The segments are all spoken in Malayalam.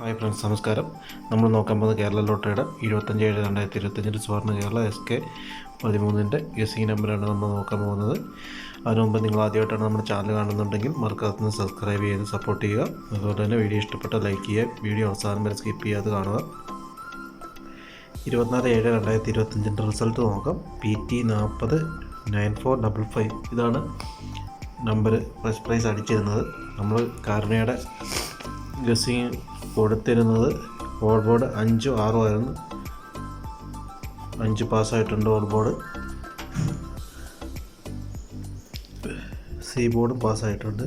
ഹായ് ഫ്രണ്ട്സ്, നമസ്കാരം. നമ്മൾ നോക്കാൻ പോകുന്നത് കേരള ലോട്ടറിയുടെ 25/7/2025 സുവർണ്ണ കേരള SK13 ഗസിംഗ് നമ്പറാണ് നമ്മൾ നോക്കാൻ പോകുന്നത്. അതിനു മുമ്പ് നിങ്ങൾ ആദ്യമായിട്ടാണ് നമ്മുടെ ചാനൽ കാണുന്നുണ്ടെങ്കിൽ മറക്കാതെ സബ്സ്ക്രൈബ് ചെയ്ത് സപ്പോർട്ട് ചെയ്യുക. അതുപോലെ തന്നെ വീഡിയോ ഇഷ്ടപ്പെട്ടാൽ ലൈക്ക് ചെയ്യുക. വീഡിയോ അവസാനം വരെ സ്കിപ്പ് ചെയ്യാതെ കാണുക. 24/7/2025 റിസൾട്ട് നോക്കാം. PT 409455 ഇതാണ് നമ്പർ ഫസ്റ്റ് പ്രൈസ് അടിച്ചിരുന്നത്. നമ്മൾ കാരുണ്യയുടെ ഗസിംഗ് കൊടുത്തിരുന്നത് ഓൾ ബോർഡ് 5, 6 ആയിരുന്നു. 5 പാസ്സായിട്ടുണ്ട്. ഓൾ ബോർഡ് സി ബോർഡും പാസ്സായിട്ടുണ്ട്.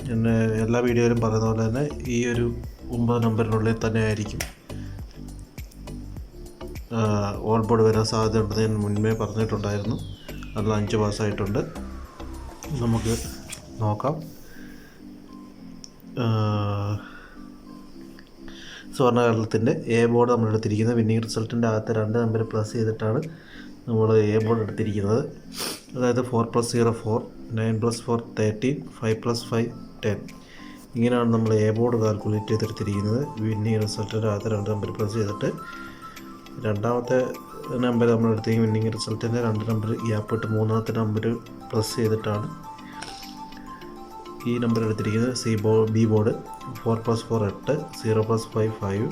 പിന്നെ എല്ലാ വീഡിയോയിലും പറയുന്ന പോലെ തന്നെ ഈ ഒരു 9 നമ്പറിനുള്ളിൽ തന്നെ ആയിരിക്കും ഓൾ ബോർഡ് വരാൻ സാധ്യതയുണ്ടെന്ന് ഞാൻ മുൻപേ പറഞ്ഞിട്ടുണ്ടായിരുന്നു. അതിൽ 5 പാസ്സായിട്ടുണ്ട്. നമുക്ക് നോക്കാം. സുവർണ്ണ കേരളത്തിൻ്റെ എ ബോർഡ് നമ്മൾ എടുത്തിരിക്കുന്നത്. വിന്നിംഗ് റിസൾട്ടിൻ്റെ അകത്ത് 2 നമ്പർ പ്ലസ് ചെയ്തിട്ടാണ് നമ്മൾ എ ബോർഡ് എടുത്തിരിക്കുന്നത്. അതായത് 4+0 4, 9+4 13, 5+5 10. ഇങ്ങനെയാണ് നമ്മൾ എ ബോർഡ് കാൽക്കുലേറ്റ് ചെയ്തെടുത്തിരിക്കുന്നത്. വിന്നിംഗ് റിസൾട്ടിൻ്റെ അകത്ത് 2 നമ്പർ പ്ലസ് ചെയ്തിട്ട് രണ്ടാമത്തെ നമ്പർ നമ്മൾ എടുത്തിരിക്കുന്നത് വിന്നിംഗ് റിസൾട്ടിൻ്റെ 2 നമ്പർ ഗ്യാപ്പ് ഇട്ട് മൂന്നാമത്തെ നമ്പർ പ്ലസ് ചെയ്തിട്ടാണ് ഈ നമ്പർ എടുത്തിരിക്കുന്നത്. B board 4+4 8, 0+5 5,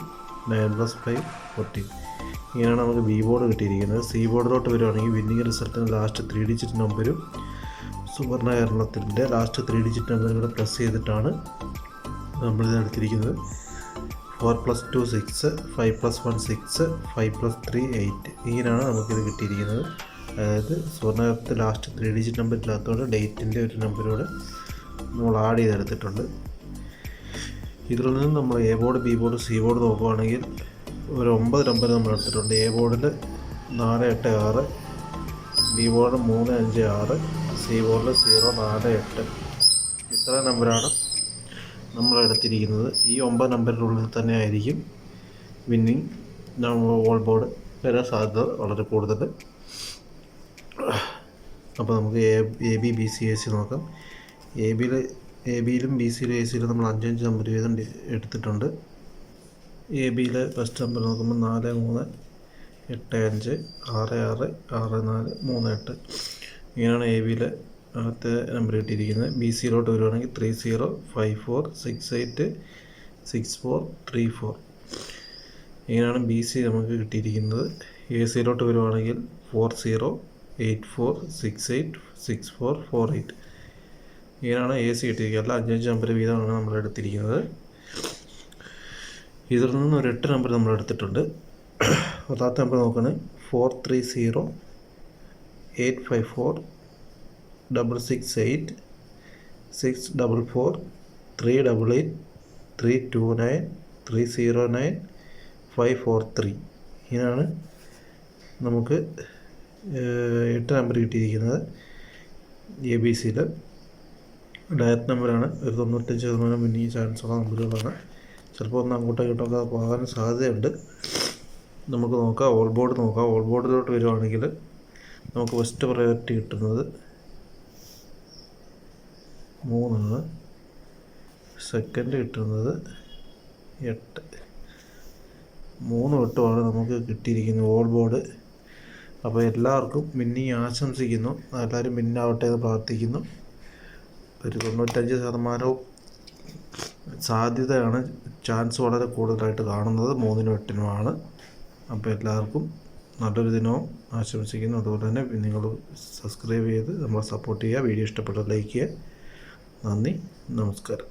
9+5 14. ഇങ്ങനെയാണ് നമുക്ക് ബി ബോർഡ് കിട്ടിയിരിക്കുന്നത്. സി ബോർഡിലോട്ട് വരുവാണെങ്കിൽ വിന്നിംഗ് റിസൾട്ടിന് ലാസ്റ്റ് 3 ഡിജിറ്റ് നമ്പരും സുവർണ്ണ കേരളത്തിൻ്റെ ലാസ്റ്റ് 3 ഡിജിറ്റ് നമ്പറും കൂടെ പ്ലസ് ചെയ്തിട്ടാണ് നമ്മളിത് എടുത്തിരിക്കുന്നത്. 4+2 6, 5+1 6, 5+3 8. ഇങ്ങനെയാണ് നമുക്കിത് കിട്ടിയിരിക്കുന്നത്. അതായത് സുവർണ്ണ കേരളത്തിൽ ലാസ്റ്റ് 3 ഡിജിറ്റ് നമ്പർ ഇല്ലാത്തതുകൊണ്ട് ഡേറ്റിൻ്റെ ഒരു നമ്പരോട് നമ്മൾ ആഡ് ചെയ്തെടുത്തിട്ടുണ്ട്. ഇതിൽ നിന്ന് നമ്മൾ A board, B board, C board നോക്കുകയാണെങ്കിൽ ഒരു 9 നമ്പർ നമ്മൾ എടുത്തിട്ടുണ്ട്. എ ബോർഡിൽ 4 8 6, ബി ബോർഡ് 3 5 6, സി ബോർഡിൽ 0 4 8. ഇത്ര നമ്പറാണ് നമ്മൾ എടുത്തിരിക്കുന്നത്. ഈ 9 നമ്പറിനുള്ളിൽ തന്നെ ആയിരിക്കും വിന്നിംഗ് ഓൾ ബോർഡ് വരാൻ സാധ്യത വളരെ കൂടുതൽ. അപ്പോൾ നമുക്ക് A B B C A C നോക്കാം. എ ബിയിലും ബി സിയിലും എ സിയിലും നമ്മൾ 5 നമ്പർ വീതം എടുത്തിട്ടുണ്ട്. എ ബിയിലെ ഫസ്റ്റ് നമ്പർ നോക്കുമ്പോൾ 4 3 8 5 6 6 6 4 3 8. ഇങ്ങനെയാണ് എ ബിയിലെ ആദ്യത്തെ നമ്പർ കിട്ടിയിരിക്കുന്നത്. ബി സിയിലോട്ട് വരുവാണെങ്കിൽ 3 0 5 4 6 8 6 4 3 4. ഇങ്ങനെയാണ് ബി സി നമുക്ക് കിട്ടിയിരിക്കുന്നത്. എ സിയിലോട്ട് വരുവാണെങ്കിൽ 4 0 8 4 6 8 6 4 4 8. ഇങ്ങനെയാണ് എ സി കിട്ടിയിരിക്കുക. 5 നമ്പർ വീതമാണ് നമ്മൾ എടുത്തിരിക്കുന്നത്. ഇതിൽ നിന്ന് ഒരു 8 നമ്പർ നമ്മൾ എടുത്തിട്ടുണ്ട്. പത്താമത്തെ നമ്പർ നോക്കുകയാണെങ്കിൽ 4 3 0 8 5 4 6 6 8 6 4 4 3 8 8 3 2 9 3 0 9 5 4 3. ഇങ്ങനെയാണ് നമുക്ക് 8 നമ്പർ കിട്ടിയിരിക്കുന്നത്. എ ബി സിയിൽ ഡയറക്റ്റ് നമ്പറാണ്. ഒരു 95% വിന്നിങ് ചാൻസുള്ള നമ്പറുകളാണ്. ചിലപ്പോൾ ഒന്ന് അങ്ങോട്ടോ ഇങ്ങോട്ടൊക്കെ പോകാൻ സാധ്യതയുണ്ട്. നമുക്ക് നോക്കാം. ഓൾ ബോർഡ് നോക്കാം. ഓൾ ബോർഡിലോട്ട് വരുവാണെങ്കിൽ നമുക്ക് ഫസ്റ്റ് പ്രയോറിറ്റി കിട്ടുന്നത് 3 ആണ്. സെക്കൻഡ് കിട്ടുന്നത് 8. 3 8 നമുക്ക് കിട്ടിയിരിക്കുന്നത് ഓൾ ബോർഡ്. അപ്പോൾ എല്ലാവർക്കും വിന്നിങ് ആശംസിക്കുന്നു. എല്ലാവരും വിന്നാവട്ടെ എന്ന് പ്രാർത്ഥിക്കുന്നു. ഒരു 95% സാധ്യതയാണ്, ചാൻസ് വളരെ കൂടുതലായിട്ട് കാണുന്നത് 3 8 അപ്പോൾ എല്ലാവർക്കും നല്ലൊരു ദിനവും ആശംസിക്കുന്നു. അതുപോലെ തന്നെ നിങ്ങൾ സബ്സ്ക്രൈബ് ചെയ്ത് നമ്മളെ സപ്പോർട്ട് ചെയ്യുക. വീഡിയോ ഇഷ്ടപ്പെട്ടാൽ ലൈക്ക് ചെയ്യുക. നന്ദി, നമസ്കാരം.